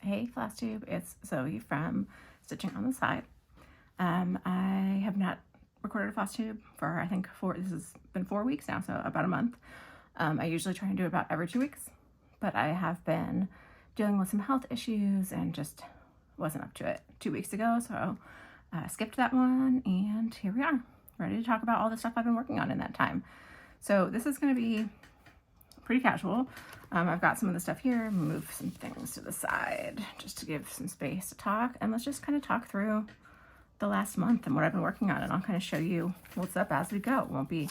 Hey Flosstube, it's Zoe from Stitching on the Side. I have not recorded a Flosstube for this has been 4 weeks now, so about a month. I usually try and do it about every 2 weeks, but I have been dealing with some health issues and just wasn't up to it 2 weeks ago, so skipped that one, and here we are, ready to talk about all the stuff I've been working on in that time. So this is going to be pretty casual. I've got some of the stuff here, move some things to the side just to give some space to talk, and let's just kind of talk through the last month and what I've been working on, and I'll kind of show you what's up as we go. It won't be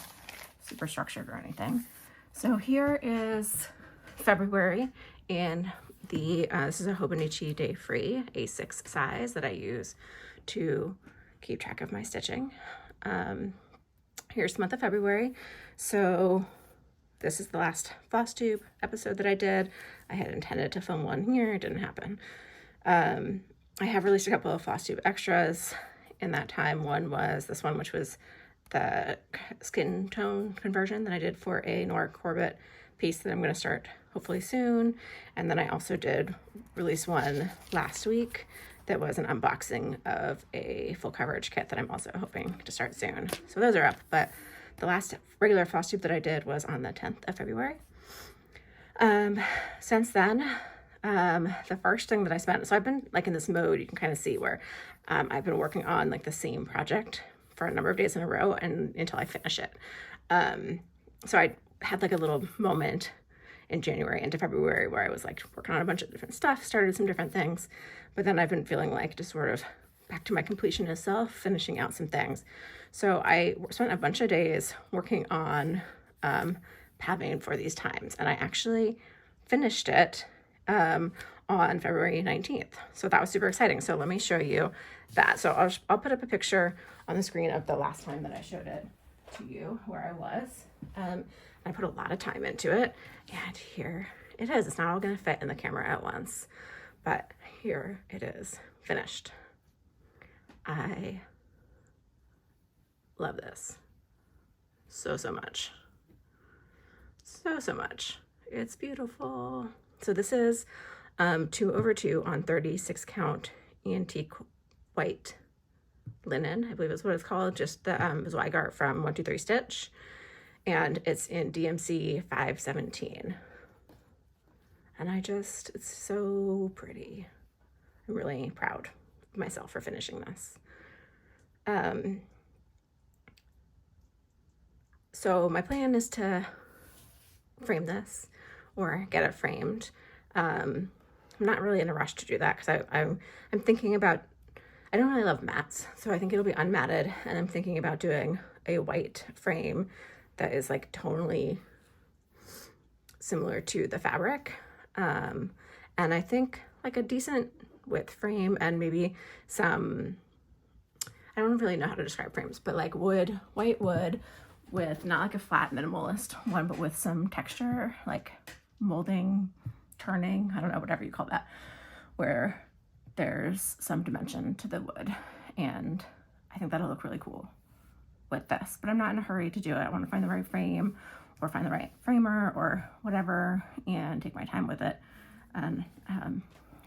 super structured or anything. So here is February in the, this is a Hobonichi Day Free A6 size that I use to keep track of my stitching. Here's the month of February. So this is the last Flosstube episode that I did. I had intended to film one here, it didn't happen. I have released a couple of Flosstube extras in that time. One was this one, which was the skin tone conversion that I did for a Nora Corbett piece that I'm going to start hopefully soon. And then I also did release one last week that was an unboxing of a full coverage kit that I'm also hoping to start soon. So those are up, but the last regular Flosstube that I did was on the 10th of February. Since then, the first thing that I spent, so I've been like in this mode, you can kind of see where I've been working on like the same project for a number of days in a row and until I finish it. So I had like a little moment in January into February where I was like working on a bunch of different stuff, started some different things, but then I've been feeling like just sort of back to my completionist self, finishing out some things. So I spent a bunch of days working on pabbing for these times, and I actually finished it on February 19th. So that was super exciting. So let me show you that. So I'll put up a picture on the screen of the last time that I showed it to you where I was. I put a lot of time into it, and here it is. It's not all gonna fit in the camera at once, but here it is, finished. I love this so much. So much. It's beautiful. So this is 2/2 on 36 count antique white linen, I believe is what it's called, just the Zweigart from 123 Stitch, and it's in DMC 517. And it's so pretty. I'm really proud of myself for finishing this. So my plan is to frame this or get it framed. I'm not really in a rush to do that because I'm thinking about, I don't really love mattes, so I think it'll be unmatted, and I'm thinking about doing a white frame that is like tonally similar to the fabric. And I think like a decent width frame and maybe some, I don't really know how to describe frames, but like wood, white wood with not like a flat minimalist one, but with some texture, like molding, turning, I don't know, whatever you call that, where there's some dimension to the wood. And I think that'll look really cool with this, but I'm not in a hurry to do it. I want to find the right frame or find the right framer or whatever and take my time with it. And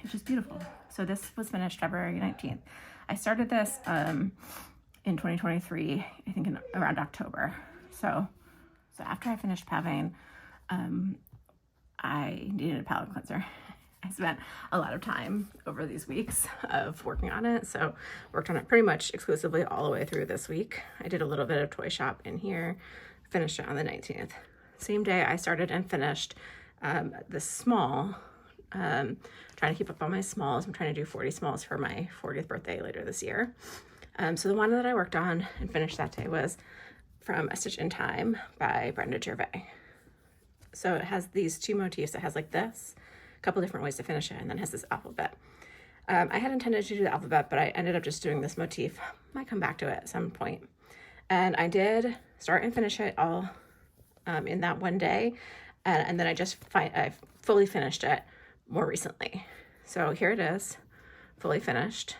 it's just beautiful. So this was finished February 19th. I started this in 2023, I think around October. So after I finished pabbing, I needed a palette cleanser. I spent a lot of time over these weeks of working on it. So worked on it pretty much exclusively all the way through this week. I did a little bit of toy shop in here, finished it on the 19th. Same day I started and finished this small, trying to keep up on my smalls. I'm trying to do 40 smalls for my 40th birthday later this year. So the one that I worked on and finished that day was from A Stitch in Time by Brenda Gervais. So it has these two motifs. It has like this, a couple different ways to finish it, and then it has this alphabet. I had intended to do the alphabet, but I ended up just doing this motif. Might come back to it at some point. And I did start and finish it all in that one day. And then I fully finished it more recently. So here it is, fully finished.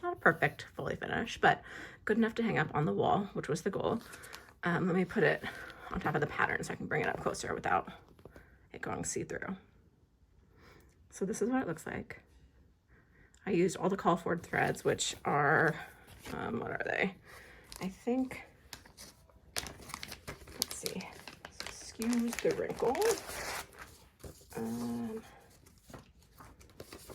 Not a perfect fully finished, but good enough to hang up on the wall, which was the goal. Let me put it on top of the pattern so I can bring it up closer without it going see-through. So this is what it looks like. I used all the call for threads, which are, what are they? I think, let's see, excuse the wrinkle.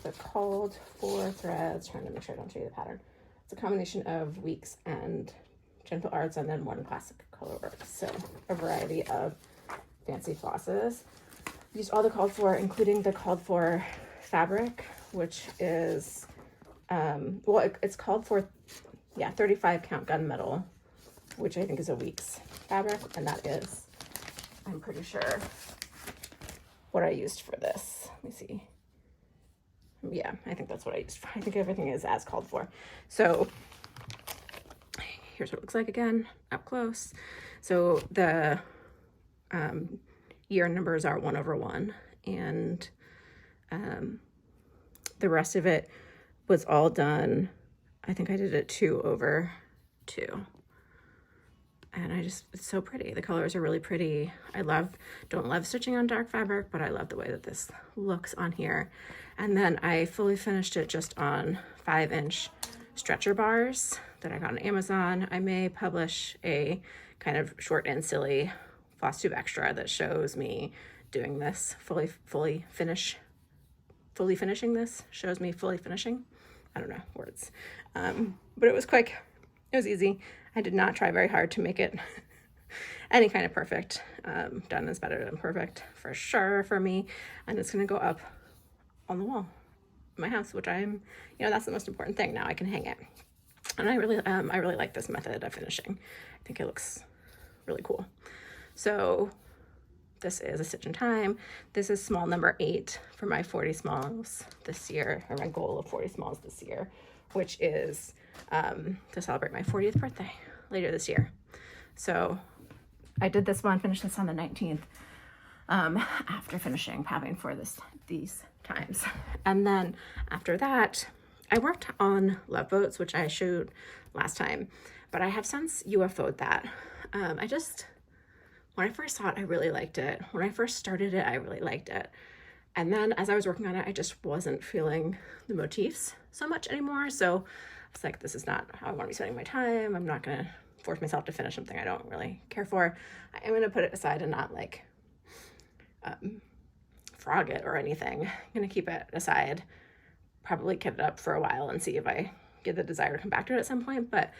The called for threads, trying to make sure I don't show you the pattern. It's a combination of Weeks and Gentle Arts and then one classic color work. So a variety of fancy flosses. Used all the called for, including the called for fabric, which is, well, it's called for, yeah, 35 count gunmetal, which I think is a Weeks fabric. And that is, I'm pretty sure, what I used for this. Let me see. Yeah, I think that's what I used for. I think everything is as called for. So here's what it looks like again, up close. So the year numbers are 1/1, and the rest of it was all done. I think I did it 2/2. And it's so pretty. The colors are really pretty. Don't love stitching on dark fabric, but I love the way that this looks on here. And then I fully finished it just on 5-inch stretcher bars that I got on Amazon. I may publish a kind of short and silly Flosstube extra that shows me doing this, fully finishing this, shows me fully finishing. I don't know, words. But it was quick, it was easy. I did not try very hard to make it any kind of perfect. Done is better than perfect for sure for me. And it's gonna go up on the wall in my house, which that's the most important thing. Now I can hang it. And I really like this method of finishing. I think it looks really cool. So this is a stitch in time. This is small number 8 for my 40 smalls this year, or my goal of 40 smalls this year, which is to celebrate my 40th birthday later this year. So I did this one, finished this on the 19th, after finishing pabbing for these times. And then after that, I worked on Love Boats, which I showed last time, but I have since UFO'd that. When I first saw it, I really liked it. When I first started it, I really liked it. And then as I was working on it, I just wasn't feeling the motifs so much anymore. So I was like, this is not how I want to be spending my time. I'm not going to force myself to finish something I don't really care for. I am going to put it aside and not like frog it or anything. I'm going to keep it aside, probably kit it up for a while and see if I get the desire to come back to it at some point, but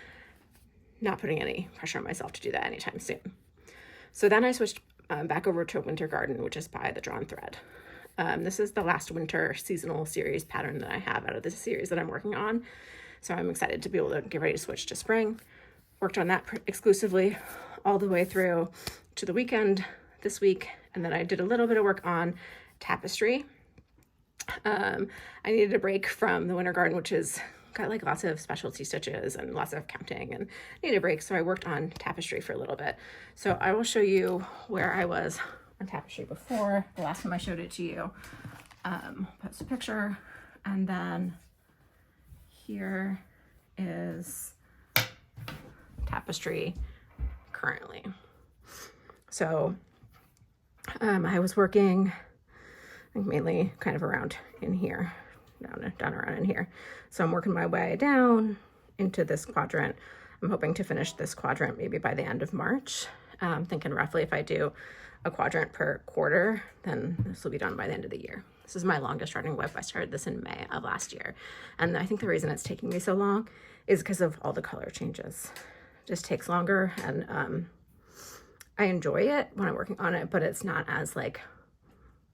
not putting any pressure on myself to do that anytime soon. So then I switched back over to Winter Garden, which is by the Drawn Thread. This is the last winter seasonal series pattern that I have out of this series that I'm working on. So I'm excited to be able to get ready to switch to spring. Worked on that exclusively all the way through to the weekend this week. And then I did a little bit of work on tapestry. I needed a break from the Winter Garden, which is got like lots of specialty stitches and lots of counting, and needed a break. So I worked on tapestry for a little bit. So I will show you where I was on tapestry before the last time I showed it to you. Post a picture, and then here is tapestry currently. So I was working, I think mainly kind of around in here, down around in here. So I'm working my way down into this quadrant. I'm hoping to finish this quadrant maybe by the end of March. Thinking roughly if I do a quadrant per quarter, then this will be done by the end of the year. This is my longest running WIP. I started this in May of last year. And I think the reason it's taking me so long is because of all the color changes. It just takes longer, and I enjoy it when I'm working on it, but it's not as like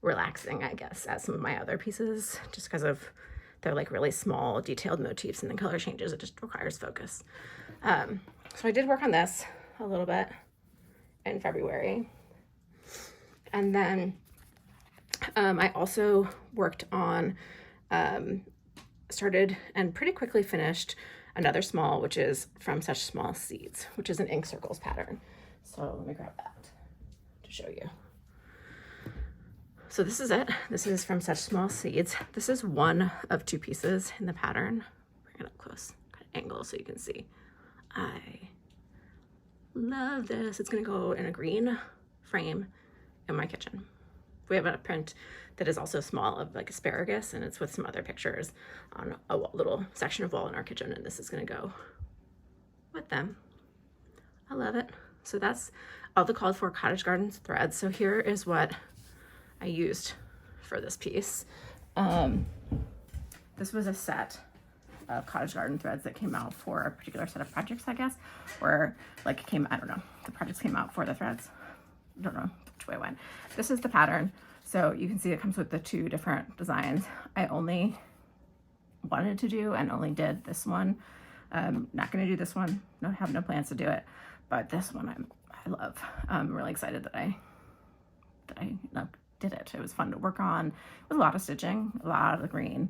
relaxing, I guess, as some of my other pieces, just because of they're like really small detailed motifs, and the color changes, it just requires focus. So I did work on this a little bit in February, and then I also worked on started and pretty quickly finished another small, which is From Such Small Seeds, which is an ink circles pattern. So let me grab that to show you. So this is it. This is From Such Small Seeds. This is one of 2 pieces in the pattern. Bring it up close, kind of angle so you can see. I love this. It's gonna go in a green frame in my kitchen. we have a print that is also small of like asparagus, and it's with some other pictures on a little section of wall in our kitchen, and this is going to go with them. I love it. So that's all the called for cottage gardens threads. So here is what I used for this piece. This was a set of cottage garden threads that came out for a particular set of projects, I guess, or like I don't know, the projects came out for the threads. I don't know which way it went. This is the pattern. So you can see it comes with the 2 different designs. I only wanted to do and only did this one. Not going to do this one. No, have no plans to do it. But this one I love. I'm really excited that I did it. It was fun to work on. It was a lot of stitching, a lot of the green.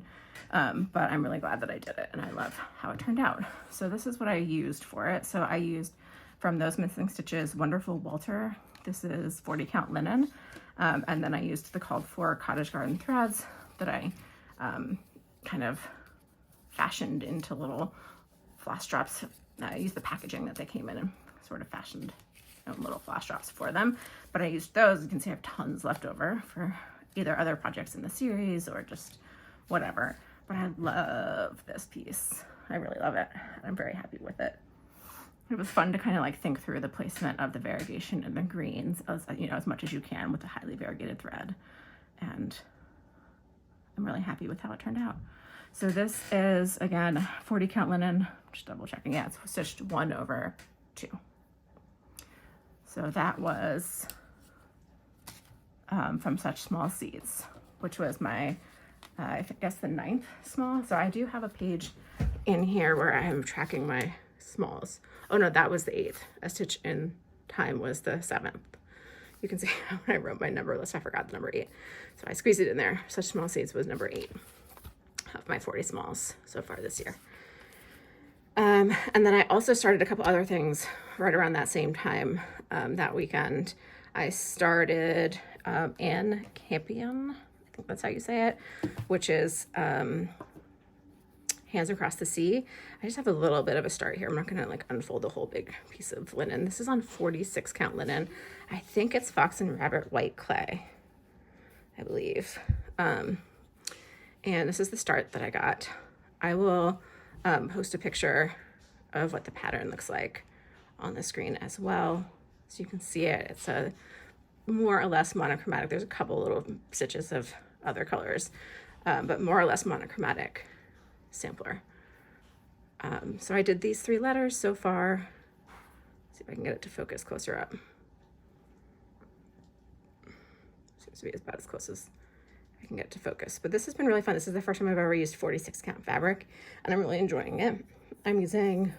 But I'm really glad that I did it, and I love how it turned out. So this is what I used for it. So I used from those Missing Stitches Wonderful Walter. This is 40 count linen. And then I used the called for cottage garden threads that I kind of fashioned into little floss drops. I used the packaging that they came in and sort of fashioned little floss drops for them. But I used those. You can see I have tons left over for either other projects in the series or just whatever. But I love this piece. I really love it. I'm very happy with it. It was fun to kind of like think through the placement of the variegation in the greens as much as you can with a highly variegated thread. And I'm really happy with how it turned out. So this is, again, 40 count linen. Just double checking. Yeah, it's stitched 1/2. So that was from Such Small Seeds, which was my, I guess the 9th small. So I do have a page in here where I am tracking my smalls. Oh no, that was the 8th. A Stitch in Time was the 7th. You can see when I wrote my number list, I forgot the number 8. So I squeezed it in there. Such Small Seeds was number 8 of my 40 smalls so far this year. And then I also started a couple other things right around that same time. That weekend, I started Anne Campion, I think that's how you say it, which is Hands Across the Sea. I just have a little bit of a start here. I'm not gonna like unfold the whole big piece of linen. This is on 46 count linen. I think it's Fox and Rabbit white clay, I believe. And this is the start that I got. I will post a picture of what the pattern looks like on the screen as well, so you can see it. It's a more or less monochromatic. There's a couple little stitches of other colors, but more or less monochromatic sampler. So I did these 3 letters so far. Let's see if I can get it to focus closer up. Seems to be about as close as I can get to focus. But this has been really fun. This is the first time I've ever used 46 count fabric, and I'm really enjoying it. I'm using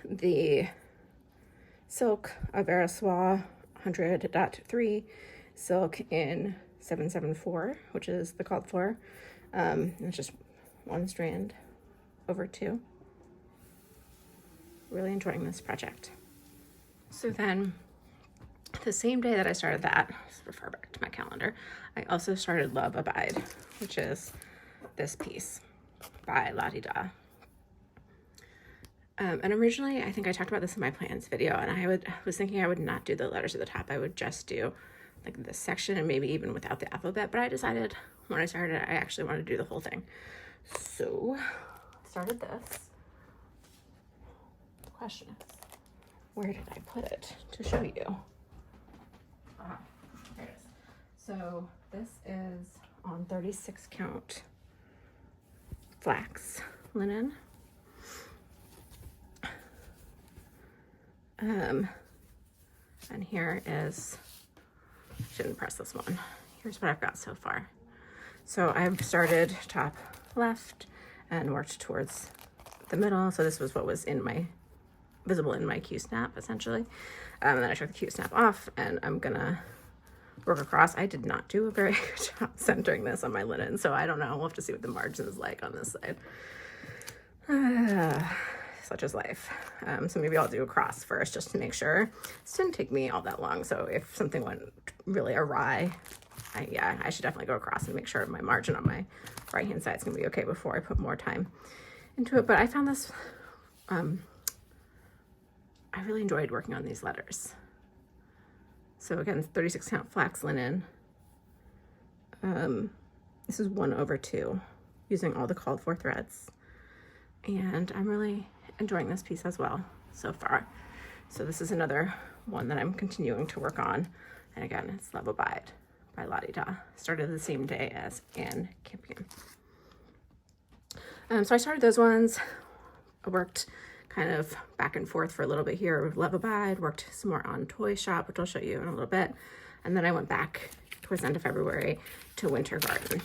the silk of Soie 100.3 silk in 774, which is the called for. It's just 1 strand over 2. Really enjoying this project. So then the same day that I started that, let's refer back to my calendar, I also started Love Abide, which is this piece by La Di Da. And originally, I think I talked about this in my plans video, and I was thinking I would not do the letters at the top. I would just do like this section and maybe even without the alphabet, but I decided when I started, I actually wanted to do the whole thing. So I started this. The question is, where did I put it to show you? Here it is. So this is on 36 count flax linen. And here is, shouldn't press this one. Here's what I've got so far. So I've started top left and worked towards the middle. So this was what was visible in my Q-snap essentially. And then I took the Q-snap off, and I'm gonna work across. I did not do a very good job centering this on my linen, so I don't know. We'll have to see what the margin is like on this side. Such is life. So maybe I'll do a cross first just to make sure. This didn't take me all that long, so if something went really awry, I should definitely go across and make sure my margin on my right hand side is gonna be okay before I put more time into it. But I found this, I really enjoyed working on these letters. So again, 36 count flax linen. This is 1/2, using all the called for threads. And I'm really enjoying this piece as well so far. So this is another one that I'm continuing to work on. And again, it's Love Abide by Lottie Da. Started the same day as Anne Campion. So I started those ones. I worked kind of back and forth for a little bit here with Love Abide, worked some more on Toy Shop, which I'll show you in a little bit. And then I went back towards the end of February to Winter Garden.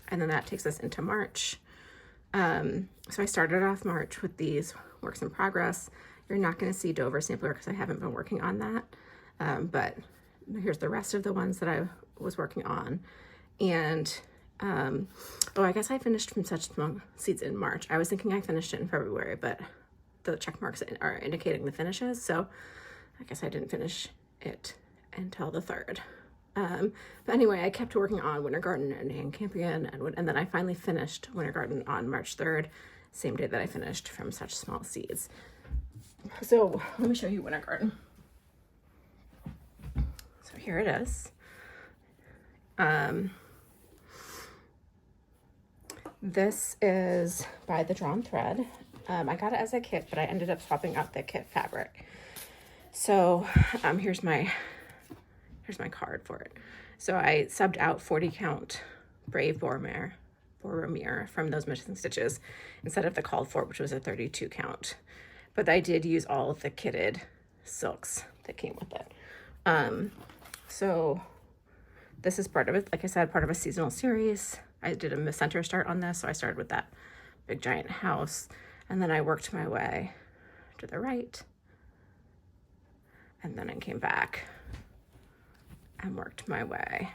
And then that takes us into March. So I started off March with these works in progress. You're not going to see Dover sampler because I haven't been working on that. But here's the rest of the ones that I was working on. And I guess I finished From Such Small Seeds in March. I was thinking I finished it in February, but the check marks are indicating the finishes. So I guess I didn't finish it until the 3rd. But anyway, I kept working on Winter Garden and Anne Campion, and then I finally finished Winter Garden on March 3rd, same day that I finished From Such Small Seeds. So let me show you Winter Garden. So here it is. This is by The Drawn Thread. I got it as a kit, but I ended up swapping out the kit fabric. So here's my card for it. So I subbed out 40 count Brave Boromir from those missing stitches instead of the called for, which was a 32 count. But I did use all of the kitted silks that came with it. So this is part of it, like I said, part of a seasonal series. I did a center start on this, so I started with that big giant house, and then I worked my way to the right, and then I came back and worked my way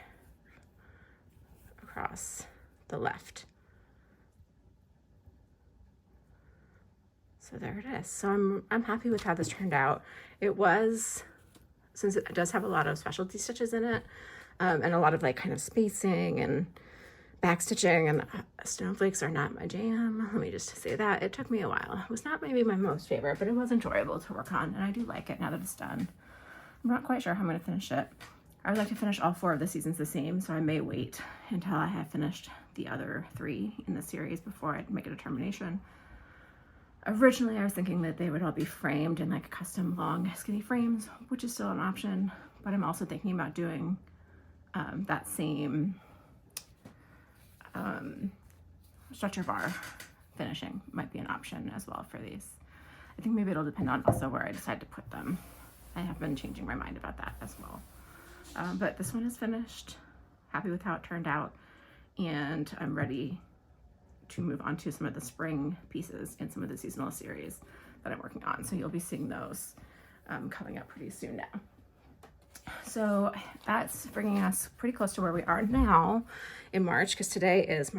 across the left. So there it is. So I'm happy with how this turned out. It was, since it does have a lot of specialty stitches in it, and a lot of like kind of spacing and back stitching, and snowflakes are not my jam. Let me just say that. It took me a while. It was not maybe my most favorite, but it was enjoyable to work on, and I do like it now that it's done. I'm not quite sure how I'm going to finish it. I would like to finish all 4 of the seasons the same, so I may wait until I have finished the other 3 in the series before I make a determination. Originally, I was thinking that they would all be framed in like custom long skinny frames, which is still an option, but I'm also thinking about doing that same stretcher bar finishing might be an option as well for these. I think maybe it'll depend on also where I decide to put them. I have been changing my mind about that as well. But this one is finished, happy with how it turned out, and I'm ready to move on to some of the spring pieces in some of the seasonal series that I'm working on. So you'll be seeing those coming up pretty soon now. So that's bringing us pretty close to where we are now in March, because today is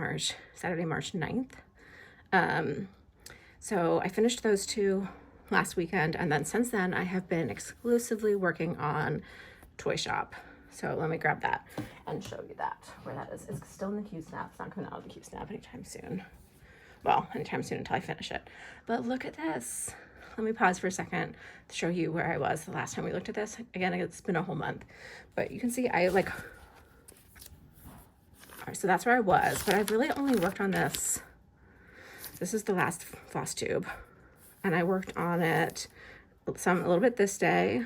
Saturday, March 9th. So I finished those 2 last weekend, and then since then I have been exclusively working on Toy Shop. So let me grab that and show you that, where that is. It's still in the Q-Snap. It's not coming out of the Q-Snap anytime soon. Well, anytime soon until I finish it. But look at this. Let me pause for a second to show you where I was the last time we looked at this. Again, it's been a whole month, but you can see all right, so that's where I was, but I've really only worked on this. This is the last Flosstube, and I worked on it a little bit this day.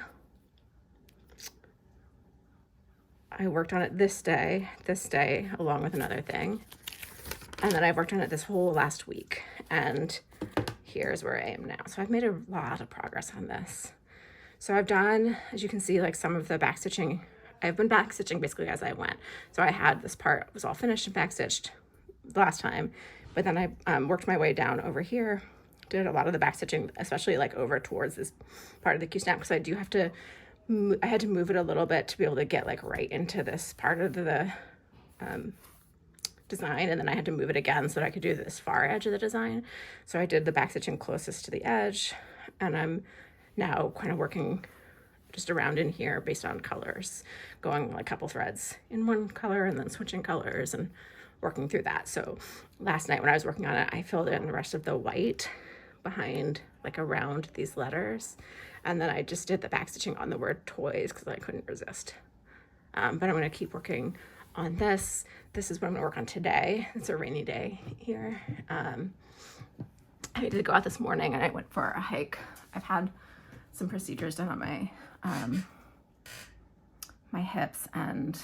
I worked on it this day, along with another thing. And then I've worked on it this whole last week, and here's where I am now. So I've made a lot of progress on this. So I've done, as you can see, like some of the back stitching. I've been back stitching basically as I went. So I had this part was all finished and back stitched the last time, but then I worked my way down over here, did a lot of the back stitching, especially like over towards this part of the Q-Snap, because I had to move it a little bit to be able to get like right into this part of the design, and then I had to move it again so that I could do this far edge of the design. So I did the back stitching closest to the edge, and I'm now kind of working just around in here based on colors, going like a couple threads in one color and then switching colors and working through that. So last night when I was working on it, I filled in the rest of the white behind, like around these letters, And then I just did the back stitching on the word toys because I couldn't resist. But I'm going to keep working on this. This is what I'm going to work on today. It's a rainy day here. I did go out this morning and I went for a hike. I've had some procedures done on my my hips and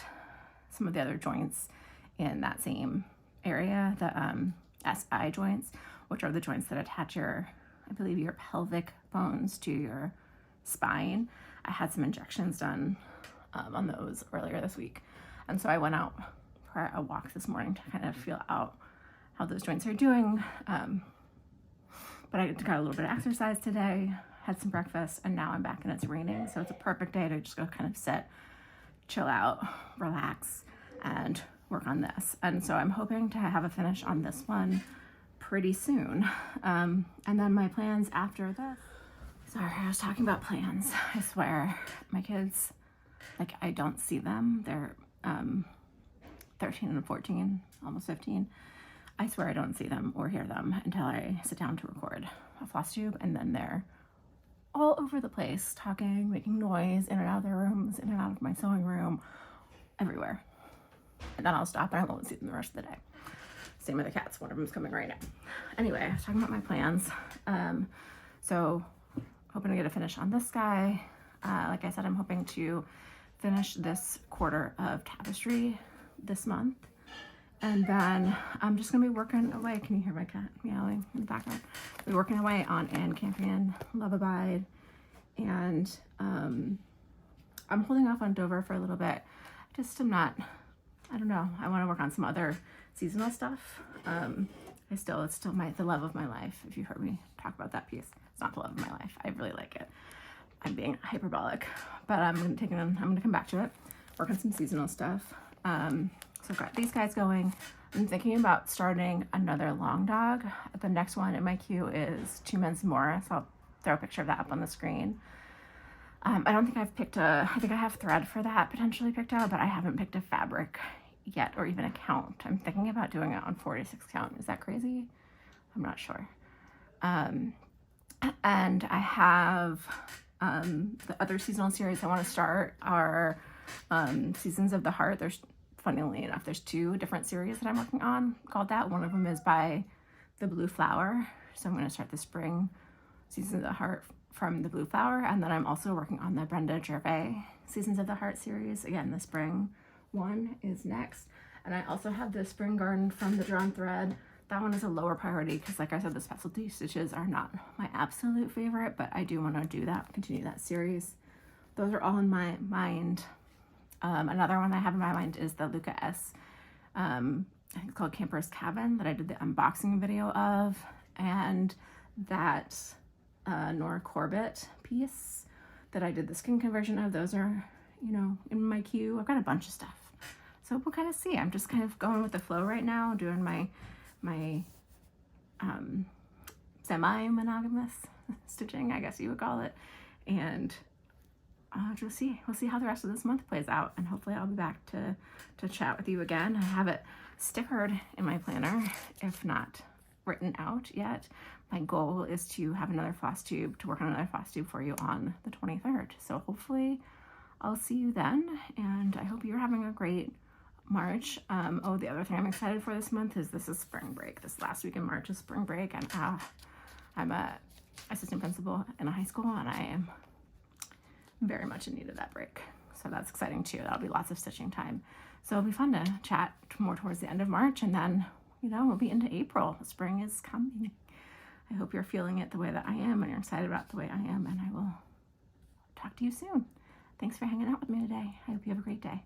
some of the other joints in that same area, the SI joints, which are the joints that attach your, I believe, your pelvic bones to your spine. I had some injections done on those earlier this week. And so I went out for a walk this morning to kind of feel out how those joints are doing. But I got a little bit of exercise today, had some breakfast, and now I'm back and it's raining. So it's a perfect day to just go kind of sit, chill out, relax, and work on this. And so I'm hoping to have a finish on this one pretty soon. And then my plans after this. Sorry, I was talking about plans. I swear, my kids, like, I don't see them. They're 13 and 14, almost 15. I swear I don't see them or hear them until I sit down to record a Flosstube, and then they're all over the place, talking, making noise, in and out of their rooms, in and out of my sewing room, everywhere. And then I'll stop and I won't see them the rest of the day. Same with the cats. One of them's coming right now. Anyway, I was talking about my plans. So hoping to get a finish on this guy. Like I said, I'm hoping to finish this quarter of tapestry this month. And then I'm just gonna be working away. Can you hear my cat meowing in the background? I'll be working away on Anne Campion, Love Abide. And I'm holding off on Dover for a little bit. I don't know. I wanna work on some other seasonal stuff. It's still the love of my life. If you heard me talk about that piece, it's not the love of my life. I really like it. I'm being hyperbolic, but I'm gonna come back to it, work on some seasonal stuff. So I've got these guys going. I'm thinking about starting another long dog. The next one in my queue is Two Men Some More, so I'll throw a picture of that up on the screen. I don't think I think I have thread for that potentially picked out, but I haven't picked a fabric yet or even a count. I'm thinking about doing it on 46 count. Is that crazy? I'm not sure. And I have the other seasonal series I want to start are Seasons of the Heart. Funnily enough, there's 2 different series that I'm working on called that. One of them is by The Blue Flower. So I'm going to start the spring Seasons of the Heart from The Blue Flower. And then I'm also working on the Brenda Gervais Seasons of the Heart series. Again, the spring one is next. And I also have the Spring Garden from the Drawn Thread. That one is a lower priority because, like I said, the specialty stitches are not my absolute favorite, but I do want to do that, continue that series. Those are all in my mind. Another one I have in my mind is the Luca S. I think it's called Camper's Cabin, that I did the unboxing video of, and that Nora Corbett piece that I did the skin conversion of. Those are, in my queue. I've got a bunch of stuff. So we'll kind of see. I'm just kind of going with the flow right now, doing my semi-monogamous stitching, I guess you would call it. And we'll see how the rest of this month plays out, and hopefully I'll be back to chat with you again. I have it stickered in my planner, if not written out yet. My goal is to have another Flosstube, to work on another Flosstube for you on the 23rd. So hopefully I'll see you then, and I hope you're having a great March. The other thing I'm excited for this month is this is spring break. This last week in March is spring break, and I'm a assistant principal in a high school, and I am very much in need of that break. So that's exciting too. That'll be lots of stitching time. So it'll be fun to chat more towards the end of March, and then, we'll be into April. Spring is coming. I hope you're feeling it the way that I am, and you're excited about it the way I am, and I will talk to you soon. Thanks for hanging out with me today. I hope you have a great day.